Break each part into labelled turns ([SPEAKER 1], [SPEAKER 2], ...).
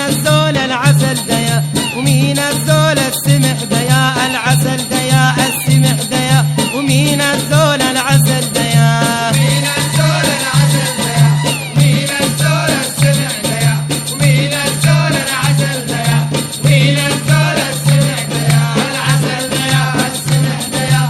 [SPEAKER 1] الزول العسل ديا ومين الزول السمح ديا العسل ديا السمح ديا ومين الزول العسل ديا
[SPEAKER 2] مين الزول العسل ديا مين الزول السمح ديا ومين الزول العسل ديا مين الزول السمح ديا العسل ديا السمح ديا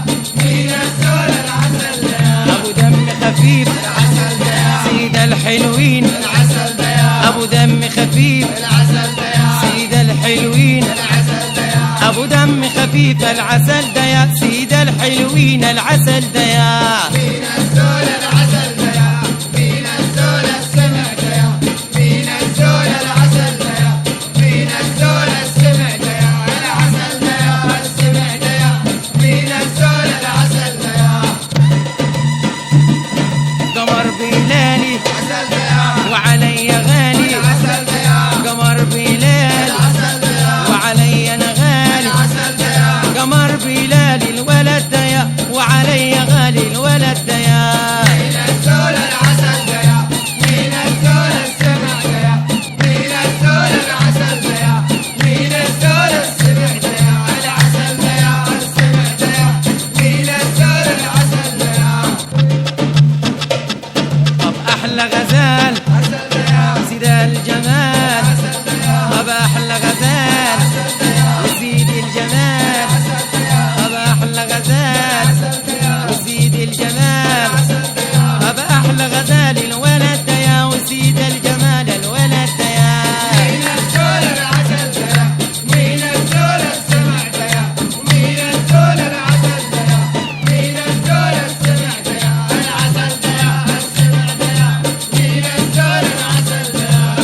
[SPEAKER 2] مين الزول العسل ديا
[SPEAKER 1] ابو دم خفيف
[SPEAKER 2] العسل ديا
[SPEAKER 1] سيد الحلوين
[SPEAKER 2] العسل ديا
[SPEAKER 1] ابو دم خفيف
[SPEAKER 2] العسل ديا
[SPEAKER 1] سيد الحلوين
[SPEAKER 2] العسل ديا
[SPEAKER 1] ابو دم خفيف العسل ديا سيد الحلوين العسل ديا
[SPEAKER 2] مين الزول العسل ديا مين الزول السمح ديا مين الزول العسل ديا مين الزول السمح ديا العسل ديا السمح ديا مين الزول العسل ديا
[SPEAKER 1] قمر بلالي
[SPEAKER 2] عسل ديا
[SPEAKER 1] وعلي غالي
[SPEAKER 2] العسل ديا
[SPEAKER 1] قمر بلال
[SPEAKER 2] العسل ديا
[SPEAKER 1] وعلي انا غالي
[SPEAKER 2] العسل ديا
[SPEAKER 1] قمر بلال الولد ديا وعلي غالي الولد ديا
[SPEAKER 2] مين الزول العسل ديا مين الزول السمح ديا مين الزول العسل ديا مين الزول السمح ديا العسل ديا السمح ديا مين الزول العسل ديا
[SPEAKER 1] طب احلى غزال
[SPEAKER 2] عسل ديا
[SPEAKER 1] سيد الجمال
[SPEAKER 2] عسل ديا
[SPEAKER 1] طب احلى غزال
[SPEAKER 2] عسل ديا
[SPEAKER 1] وسيد الجمال
[SPEAKER 2] عسل ديا
[SPEAKER 1] طب احلى غزال
[SPEAKER 2] عسل ديا
[SPEAKER 1] وسيد الجمال
[SPEAKER 2] عسل ديا
[SPEAKER 1] طب احلى غزال الولد ديا وسيد الجمال الولد ديا
[SPEAKER 2] مين الزول العسل ديا مين الزول السمح ديا ومين الزول العسل ديا مين الزول السمح ديا العسل ديا السمح ديا مين الزول العسل ديا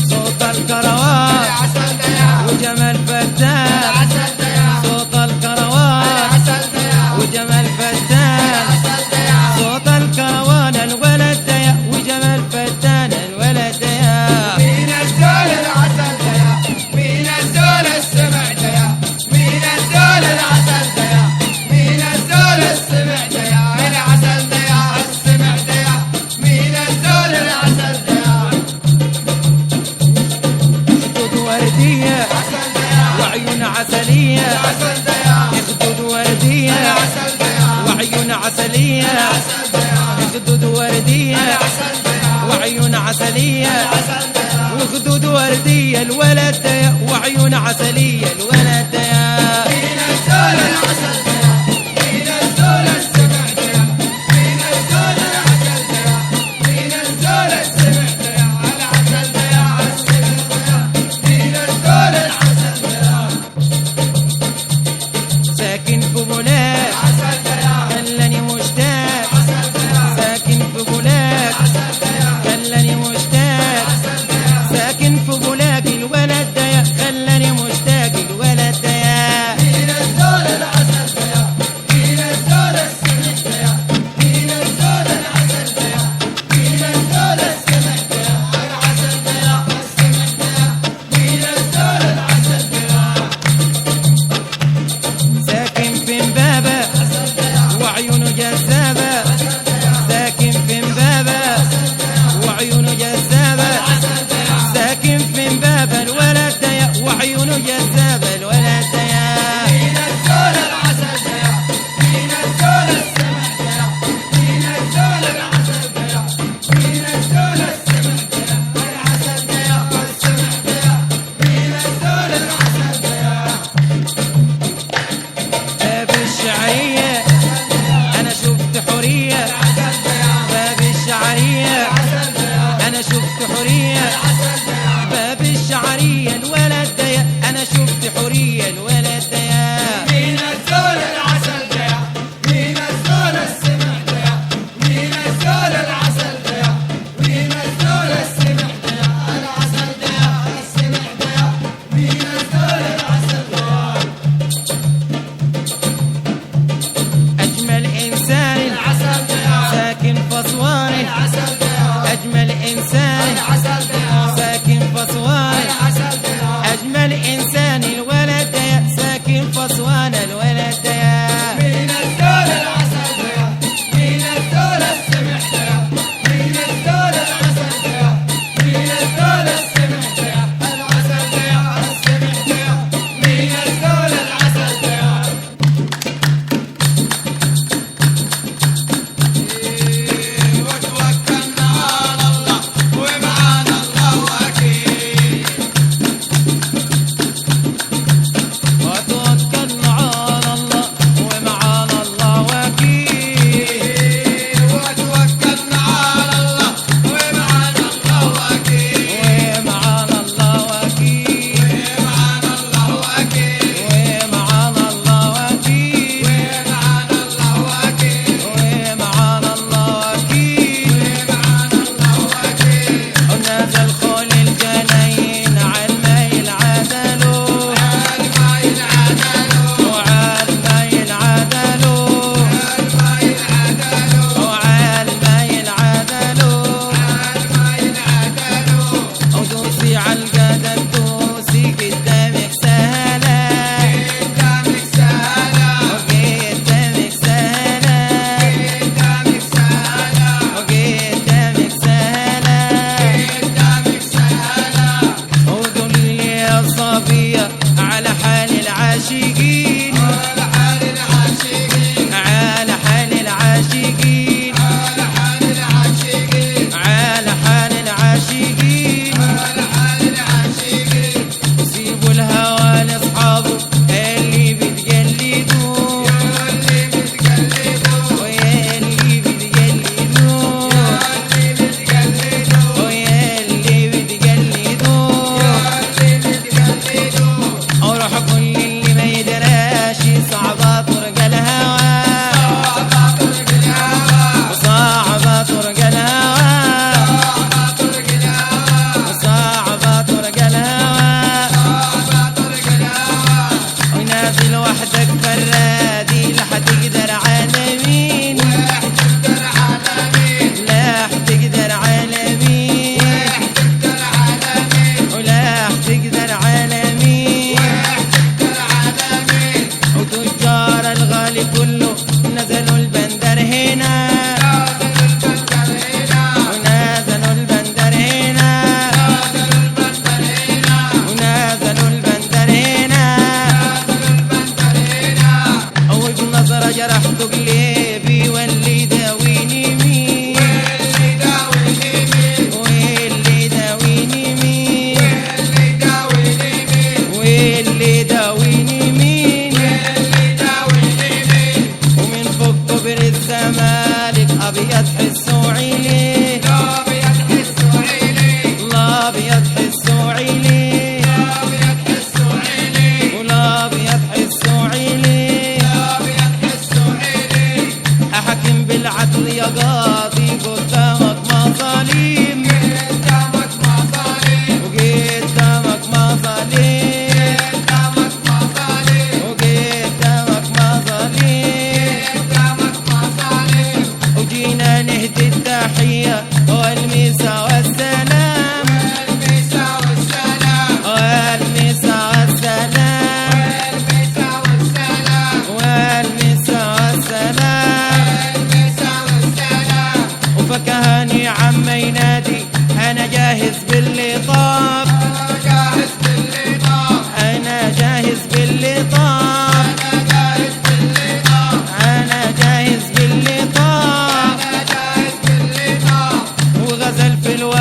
[SPEAKER 1] صوت الكروان
[SPEAKER 2] العسل ديا
[SPEAKER 1] وجمال فتان
[SPEAKER 2] العسل ديا
[SPEAKER 1] صوت الكروان
[SPEAKER 2] العسل ديا
[SPEAKER 1] وجمال فتان
[SPEAKER 2] العسل ديا
[SPEAKER 1] صوت الكروان الولد ديا وجمال فتان الولد ديا
[SPEAKER 2] مين الزول العسل ديا مين الزول السمح ديا مين الزول العسل ديا مين الزول السمح ديا العسل ديا السمح ديا مين الزول العسل ديا
[SPEAKER 1] خدود وردية
[SPEAKER 2] عسل ديا
[SPEAKER 1] وعيون عسلية
[SPEAKER 2] العسل ديا
[SPEAKER 1] خدود وردية
[SPEAKER 2] العسل ديا
[SPEAKER 1] وعيون عسلية
[SPEAKER 2] العسل ديا
[SPEAKER 1] خدود وردية
[SPEAKER 2] العسل ديا
[SPEAKER 1] وعيون عسلية
[SPEAKER 2] العسل ديا
[SPEAKER 1] وخدود وردية الولد ديا وعيون عسلية الولد ديا
[SPEAKER 2] مين الزول العسل ديا مين الزول السمح ديا مين الزول العسل ديا مين الزول السمح ديا العسل ديا السمح ديا مين الزول العسل ديا
[SPEAKER 1] ساكن في بولاق
[SPEAKER 2] عسل ديا
[SPEAKER 1] خلاني مشتاق
[SPEAKER 2] عسل ديا
[SPEAKER 1] ساكن في بولاق
[SPEAKER 2] عسل ديا
[SPEAKER 1] خلاني مشتاق
[SPEAKER 2] عسل ديا
[SPEAKER 1] ساكن في بولاق الولد ديا خلاني مشتاق الولد ديا
[SPEAKER 2] مين الزول العسل ديا مين الزول السمح ديا مين الزول العسل ديا مين الزول السمح ديا العسل ديا السمح ديا مين الزول العسل ديا
[SPEAKER 1] ساكن في امبابة
[SPEAKER 2] عسل ديا
[SPEAKER 1] وعيونه جذابة ساكن في امبابة وعيونه جذابة
[SPEAKER 2] عسل ديا
[SPEAKER 1] ساكن في امبابة الولد ديا وعيونه جذابة الولد ديا
[SPEAKER 2] مين الزول العسل ديا مين الزول السمح ديا مين الزول العسل ديا مين الزول السمح ديا العسل ديا السمح ديا مين الزول العسل ديا
[SPEAKER 1] باب الشعرية أنا شفت حرية
[SPEAKER 2] العسل ديا
[SPEAKER 1] باب الشعرية
[SPEAKER 2] العسل ديا
[SPEAKER 1] أنا شفت حرية
[SPEAKER 2] العسل ديا
[SPEAKER 1] باب الشعرية الولد ديا أنا شفت حرية الولد ديا
[SPEAKER 2] مين الزول العسل ديا مين الزول السمح ديا مين الزول العسل ديا مين الزول السمح ديا العسل ديا السمح ديا مين الزول العسل ديا
[SPEAKER 1] أجمل إنسان
[SPEAKER 2] العسل ديا
[SPEAKER 1] ساكن في أسوان
[SPEAKER 2] العسل ديا
[SPEAKER 1] أجمل إنسان
[SPEAKER 2] العسل ديا
[SPEAKER 1] ساكن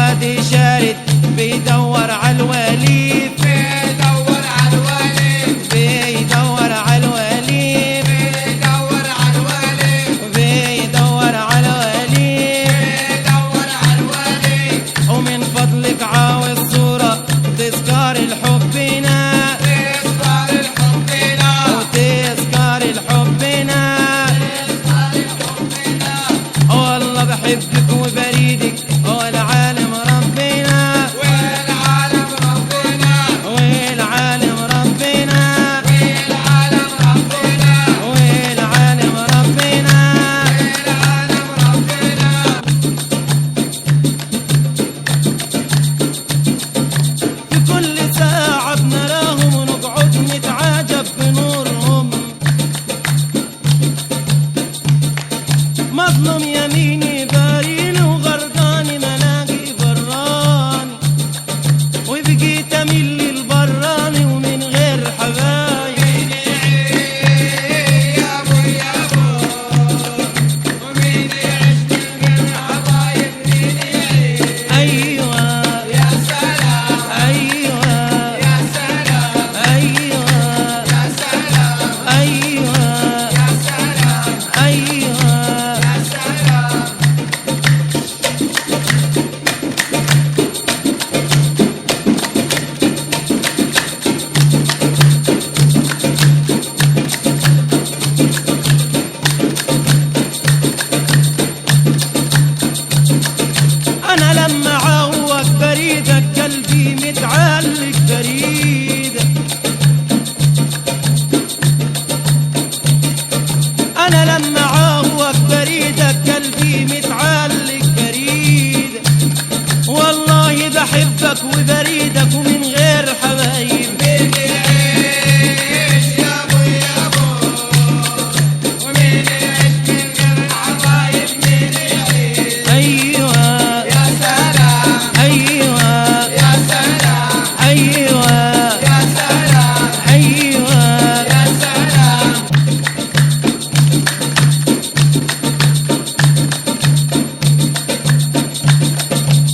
[SPEAKER 1] وادي شارد بيدور عالوليف
[SPEAKER 2] بيدور عالوليف
[SPEAKER 1] بيدور عالوليف
[SPEAKER 2] بيدور عالوليف
[SPEAKER 1] بيدور عالوليف
[SPEAKER 2] بيدور عالوليف
[SPEAKER 1] ومن فضلك عاوز صورة تذكار الحبنا
[SPEAKER 2] تذكر الحبنا
[SPEAKER 1] وتذكار الحبنا
[SPEAKER 2] تذكر الحبنا
[SPEAKER 1] والله بحبك وبريدك والعالم ربنا
[SPEAKER 2] والعالم ربنا
[SPEAKER 1] والعالم ربنا
[SPEAKER 2] والعالم ربنا
[SPEAKER 1] والعالم ربنا
[SPEAKER 2] والعالم ربنا
[SPEAKER 1] في كل ساعة بنراهم ونقعد نتعجب بنورهم مظلوم يميني باريني وغرقاني ملاقي براني وبقيت اميل للبراني ومن غير حبايب
[SPEAKER 2] يا ابو يا ابو ومين يعيش من غير حبايب مين يعيش
[SPEAKER 1] ايوه
[SPEAKER 2] يا سلام
[SPEAKER 1] ايوه
[SPEAKER 2] يا سلام
[SPEAKER 1] ايوه
[SPEAKER 2] يا سلام
[SPEAKER 1] ايوه
[SPEAKER 2] يا سلام
[SPEAKER 1] ايوه
[SPEAKER 2] يا سلام
[SPEAKER 1] انا لما عوق بريدك قلبي متعلق بريدك انا لما عوق بريدك قلبي متعلق بريدك والله بحبك وبريدك ومن غير حبايب
[SPEAKER 2] مين يعيش يا ابو يا ابو ومين يعيش من غير حبايب مين يعيش
[SPEAKER 1] ايوه
[SPEAKER 2] يا سلام
[SPEAKER 1] ايوه
[SPEAKER 2] يا سلام
[SPEAKER 1] ايوه
[SPEAKER 2] يا سلام
[SPEAKER 1] ايوه
[SPEAKER 2] يا سلام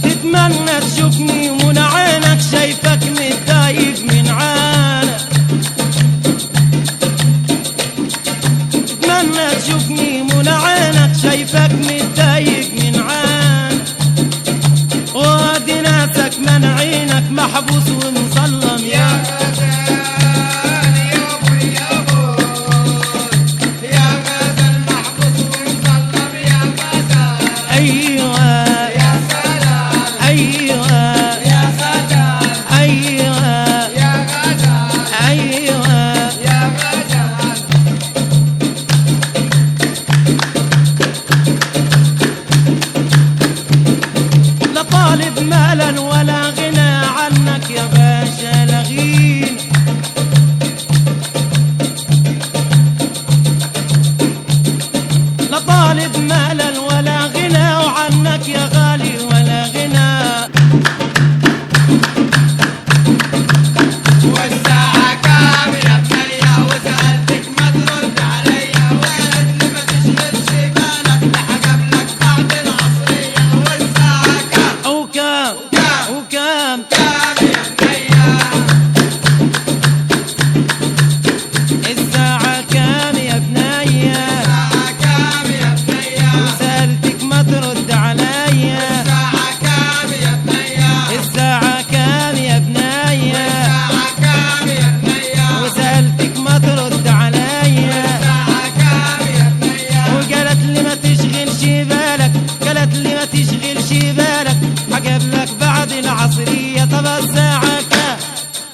[SPEAKER 1] تتمنى تشوفني ومن عينك شايفك متضايق من عانك تتمنى تشوفني من عينك شايفك متضايق من عانك وادي ناسك منعينك محبوس ومظلم
[SPEAKER 2] يا غزال يا ابو يا ابو يا غزال محبوس ومظلم يا غزال
[SPEAKER 1] ايوه
[SPEAKER 2] يا سلام
[SPEAKER 1] ايوه
[SPEAKER 2] يا غزال
[SPEAKER 1] ايوه
[SPEAKER 2] يا غزال
[SPEAKER 1] ايوه
[SPEAKER 2] يا غزال
[SPEAKER 1] لا طالب مالا ولا غنى عنك يا باشا لغين لا طالب مالا ولا غنى وعنك يا غالي ولا غنى
[SPEAKER 2] والساعة كام يا بنية وسألتك ما ترد عليا وقالت لي ما تشغلش بالك لحق قبلك بعد العصرية والساعة كام
[SPEAKER 1] وكام وكام
[SPEAKER 2] كام يا بنية
[SPEAKER 1] الساعة كام يا بنية
[SPEAKER 2] الساعة كام يا بنية
[SPEAKER 1] وسألتك ما ترد عليا
[SPEAKER 2] الساعة كام يا بنية
[SPEAKER 1] الساعة كام يا بنية
[SPEAKER 2] الساعة كام يا بنية
[SPEAKER 1] وسألتك ما ترد عليا
[SPEAKER 2] الساعة كام يا بنية
[SPEAKER 1] وقالت لي ما تشغلش بالك قالت لي ما تشغلش بالك حقابلك بعد العصرية طب الساعة كام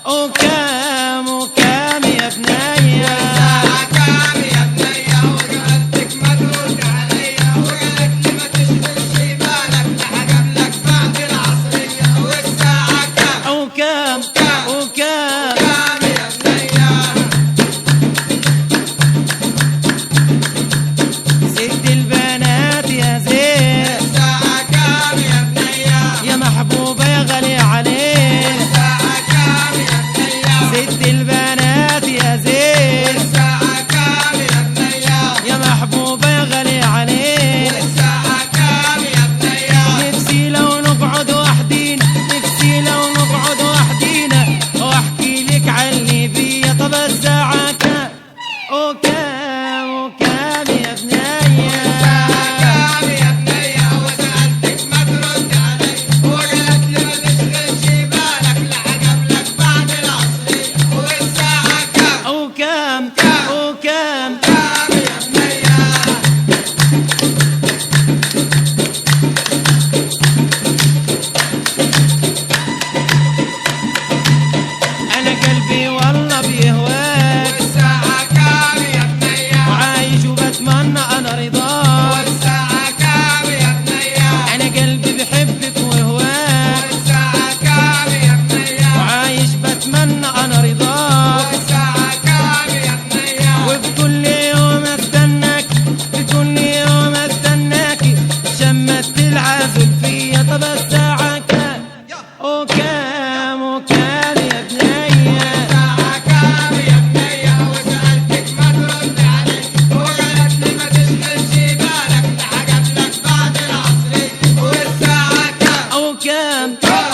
[SPEAKER 1] وكام وكام يا بنية
[SPEAKER 2] الساعة كام يا بنية وقالتك ما ترد عليا وقالت لي ما تشغلش بالك لحق قبلك بعد العصرية والساعة كام
[SPEAKER 1] وكام وكام
[SPEAKER 2] كام يا بنية
[SPEAKER 1] ست البنات يا زين
[SPEAKER 2] الساعة كام يا بنية
[SPEAKER 1] يا محبوبة يا غالي عليه
[SPEAKER 2] الساعة كام يا بنية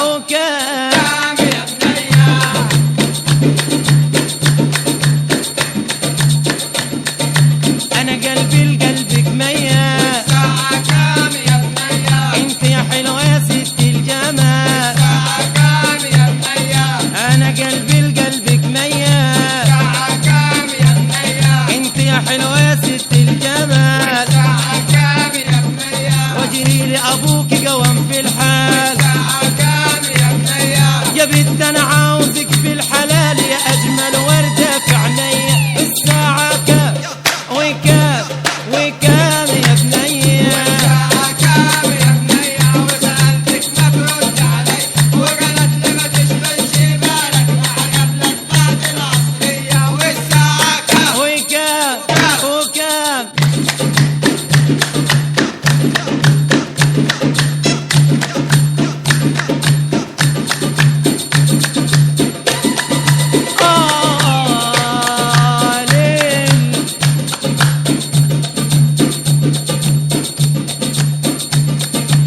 [SPEAKER 1] وكام
[SPEAKER 2] كام يا بنية
[SPEAKER 1] انا قلبي لقلبك ميال
[SPEAKER 2] الساعة كام يا بنية
[SPEAKER 1] انت يا حلوة يا ست الجمال
[SPEAKER 2] الساعة كام يا بنية
[SPEAKER 1] انا قلبي لقلبك ميال
[SPEAKER 2] الساعة كام يا بنية
[SPEAKER 1] انت يا حلوة يا ست الجمال
[SPEAKER 2] الساعة كام يا بنية
[SPEAKER 1] واجري لابوك قوام في الحال
[SPEAKER 2] الساعة كام يا بنية
[SPEAKER 1] يا بنت انا عاوزك في الحلال يا اجمل وردة في عينيا الساعة كام وكام وكام يا بنية
[SPEAKER 2] الساعة كام يا بنية وسألتك ما ترد علي وقالت لي ما تشغلش بالك ما قبلك بعد العصرية والساعة كام
[SPEAKER 1] وكام وكام ليل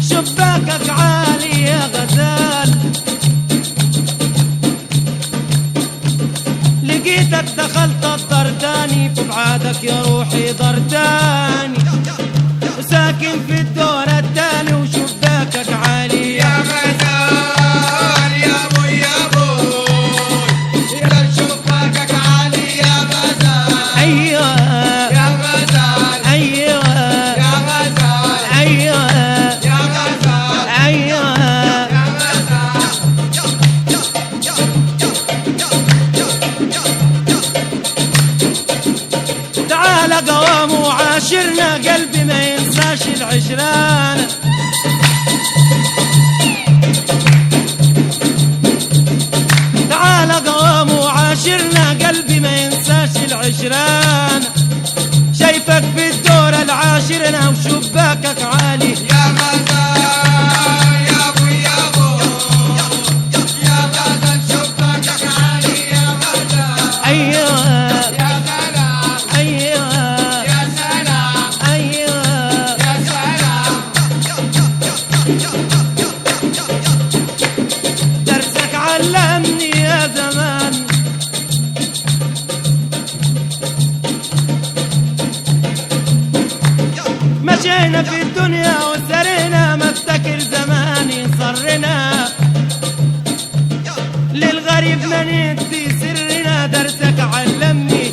[SPEAKER 1] شباكك عالي يا غزال لقيتك دخلت الدار تاني في بعادك يا روحي دار تاني وساكن في الدور التاني وشباكك عالي
[SPEAKER 2] يا غزال يا ابو يا ابو يا شباكك عالي يا غزال
[SPEAKER 1] ايوه
[SPEAKER 2] يا غزال
[SPEAKER 1] ايوه
[SPEAKER 2] يا غزال
[SPEAKER 1] ايوه
[SPEAKER 2] يا غزال
[SPEAKER 1] ايوه
[SPEAKER 2] يا غزال
[SPEAKER 1] تعال قوام وعاشرنا قلبي ما ينساش العشرانة تعال قوام وعاشرنا قلبي ما ينساش العشرانة شايفك في الدور العاشرنا وشباكك عالي
[SPEAKER 2] يا غزال يا ابو يا ابو يا غزال شباكك عالي يا غزال
[SPEAKER 1] ايوه
[SPEAKER 2] يا سلام
[SPEAKER 1] ايوه
[SPEAKER 2] يا سلام
[SPEAKER 1] ايوه
[SPEAKER 2] يا سلام
[SPEAKER 1] درسك علمني يا زمان مشينا في الدنيا وسرنا ما افتكر زماني صرنا للغريب ما ندي سرنا درسك علمني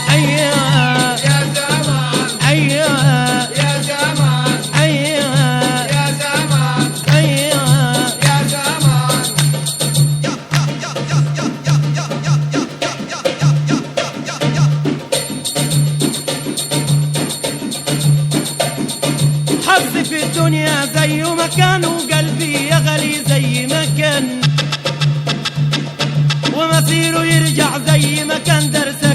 [SPEAKER 1] ايوه ايوه ايوه ايوه حظي في الدنيا زي ما كان وقلبي يا غالي زي ما كان ومصيره يرجع زي ما كان درسك